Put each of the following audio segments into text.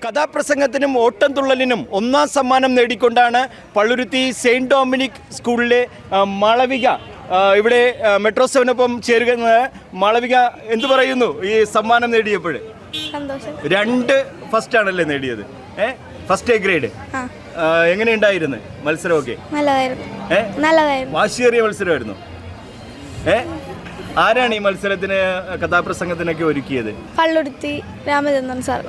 കഥാപ്രസംഗത്തിനും ഓട്ടംതുള്ളലിനും ഒന്നാം സമ്മാനം നേടിക്കൊണ്ടാണ് Palluruthy saint Dominic സ്കൂളിലെ മാളവിക ഇവിടെ മെട്രോ 7-നൊപ്പം ചേരുന്നത്. മാളവിക എന്തു പറയുന്നു ഈ സമ്മാനം നേടിയപ്പോൾ? സന്തോഷം. 2 ഫസ്റ്റ് ആണല്ലേ നേടിയത്? First A grade. എങ്ങനെയുണ്ടായിരുന്നു മത്സരമൊക്കെ? നല്ലതായിരുന്നു. വാശിയേറിയ മത്സരമായിരുന്നു. ആരാണ് ഈ മത്സരത്തിന് കഥാപ്രസംഗത്തിനൊക്കെ ഒരുക്കിയത്? പള്ളുരുത്തി രാമചന്ദ്രൻ സാർ.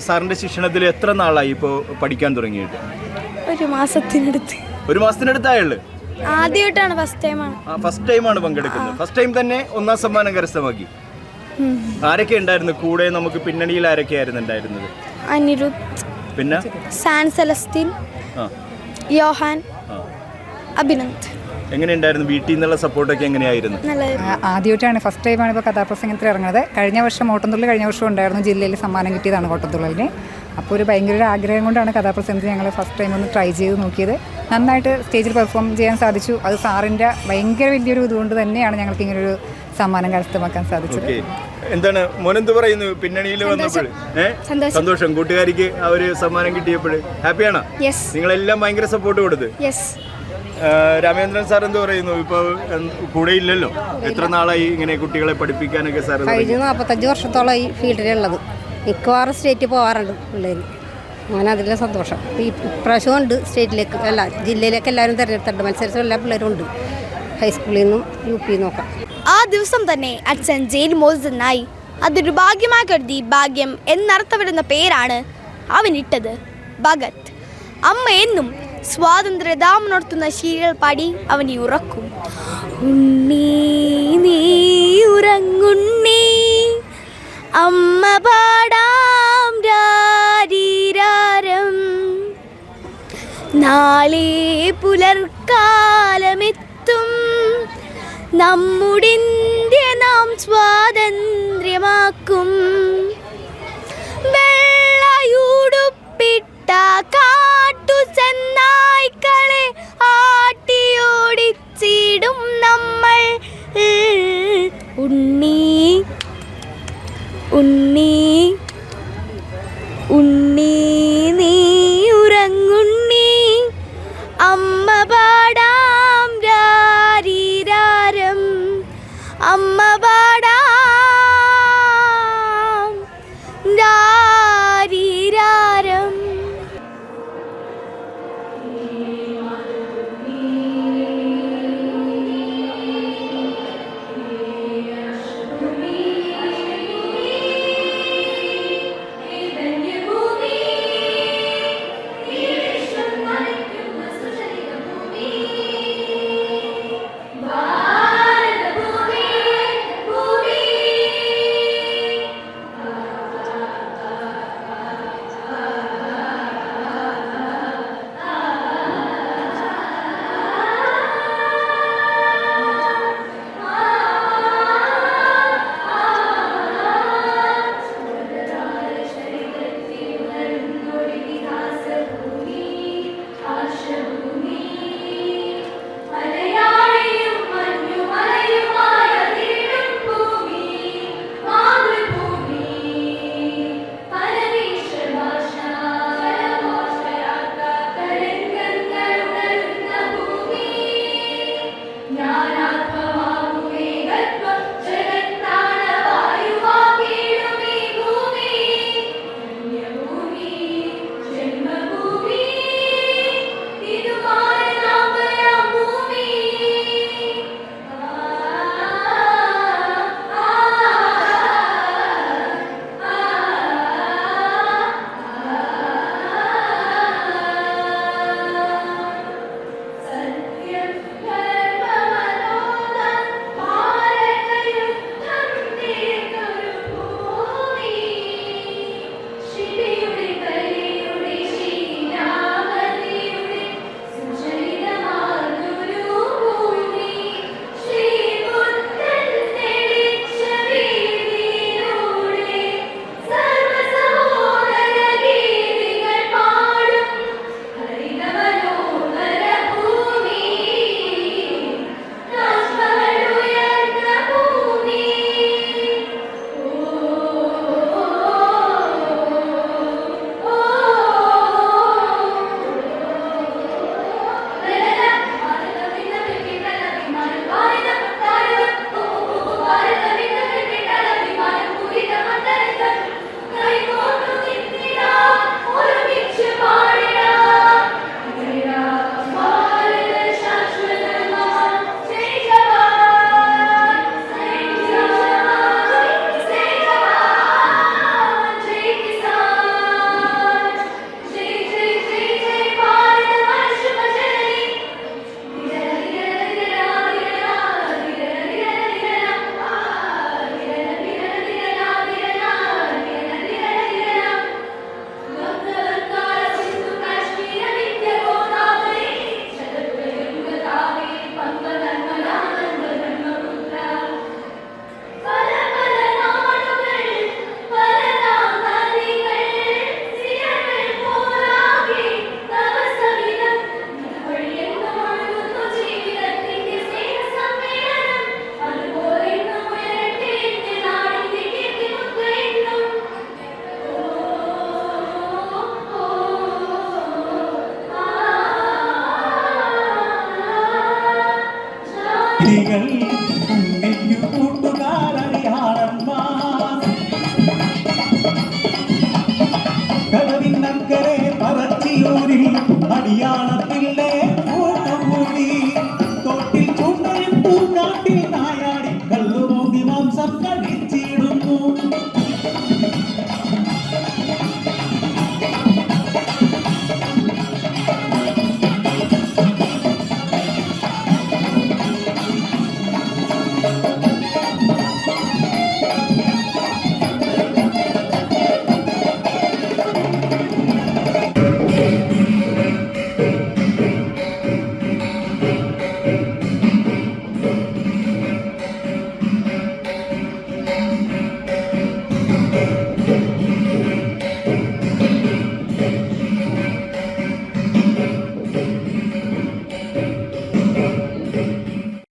സാറിന്റെ ശിക്ഷണത്തിൽ എത്ര നാളായി ഇപ്പോൾ പഠിക്കാൻ തുടങ്ങിയിട്ട്? ഒരു മാസത്തിനടുത്തായുള്ളു. ആദ്യമായിട്ടാണ്, ഫസ്റ്റ് ടൈമാണ് പങ്കെടുക്കുന്നത്. ഫസ്റ്റ് ടൈം തന്നെ ഒന്നാം സമ്മാനം കരസ്ഥമാക്കി. ആരൊക്കെ ഉണ്ടായിരുന്നു കൂടെ? നമുക്ക് പിന്നണിയിൽ ആരൊക്കെയായിരുന്നു ഉണ്ടായിരുന്നത്? അനിരുദ്ധ്, പിന്നെ സാൻ സെലസ്റ്റിൻ, യോഹാൻ, അഭിനന്ദ്. എങ്ങനെയുണ്ടായിരുന്നു? വീട്ടിൽ നിന്നുള്ള സപ്പോർട്ടൊക്കെ എങ്ങനെയായിരുന്നു? ആദ്യമായിട്ടാണ്, ഫസ്റ്റ് ടൈമാണ് ഇപ്പോൾ കഥാപ്രസംഗത്തിൽ ഇറങ്ങുന്നത്. കഴിഞ്ഞ വർഷം ഓട്ടംതുള്ളൽ കഴിഞ്ഞ വർഷം ഉണ്ടായിരുന്നു, ജില്ലയിൽ സമ്മാനം കിട്ടിയതാണ് ഓട്ടംതുള്ളലിന്. അപ്പോൾ ഒരു ഭയങ്കര ആഗ്രഹം കൊണ്ടാണ് കഥാപ്രസംഗത്തിൽ ഞങ്ങൾ ഫസ്റ്റ് ടൈം ഒന്ന് ട്രൈ ചെയ്ത് നോക്കിയത്. നന്നായിട്ട് സ്റ്റേജിൽ പെർഫോം ചെയ്യാൻ സാധിച്ചു. അത് സാറിൻ്റെ ഭയങ്കര വലിയൊരു ഇതുകൊണ്ട് തന്നെയാണ് ഞങ്ങൾക്ക് ഇങ്ങനൊരു സമ്മാനം കരസ്ഥമാക്കാൻ സാധിച്ചത്. എന്താണ് മോനെന്ത് പറയുന്നു? പിന്നണിയിൽ വന്നപ്പോൾ സന്തോഷം. കൂട്ടുകാരിക്ക് ആ ഒരു സമ്മാനം കിട്ടിയപ്പോൾ ഹാപ്പിയാണോ? നിങ്ങളെല്ലാം ഭയങ്കര സപ്പോർട്ട് കൊടുത്ത്. രാമചന്ദ്രൻ സാർ എന്ത് പറയുന്നു? ഇപ്പൊ കൂടെ ഇല്ലല്ലോ, എത്ര നാളായി ഇങ്ങനെ കുട്ടികളെ പഠിപ്പിക്കാനൊക്കെ? സാർ 45 വർഷത്തോളം ഈ ഫീൽഡിലുള്ളത്. മിക്കവാറും സ്റ്റേറ്റ് പോകാറുണ്ട് പിള്ളേർ. അങ്ങനെ അതിലെ സന്തോഷം. ഈ ഇപ്രാവശ്യം ഉണ്ട് സ്റ്റേറ്റിലേക്ക്, അല്ല ജില്ലയിലേക്ക് എല്ലാവരും തിരഞ്ഞെടുത്തിട്ടുണ്ട്. മത്സരിച്ച എല്ലാ പിള്ളേരും ഉണ്ട്, ഹൈസ്കൂളിൽ നിന്നും UP നിന്നൊക്കെ. ആ ദിവസം തന്നെ അച്ഛൻ ജയിൽ മോചിതനായി. അതൊരു ഭാഗ്യമായി കരുതി ഭാഗ്യം എന്നർത്ഥം വരുന്ന പേരാണ് അവനിട്ടത്, ഭഗത്. അമ്മ എന്നും സ്വാതന്ത്ര്യദാമനോർത്തുന്ന ശീലകൾ പാടി അവനെ ഉറക്കും. ഉണ്ണീ നീ ഉറങ്ങുണ്ണീ, അമ്മ പാടാം രാരീരാരം, നാളെ പുലർക്കാലമെത്തും, നമ്മുടെ ഇന്ത്യ നാം സ്വാതന്ത്ര്യമാക്കും. വെള്ളയുടുപ്പിട്ട കാട്ടു ചെന്നായ്ക്കളെ ആട്ടിയോടിച്ചിടും നമ്മൾ. ഉണ്ണീ ഉണ്ണീ ഉണ്ണീ നീ ഉറങ്ങുണ്ണീ, അമ്മ പാടാം രാരീരാരം, അമ്മ പാടാം കുട്ടികൾ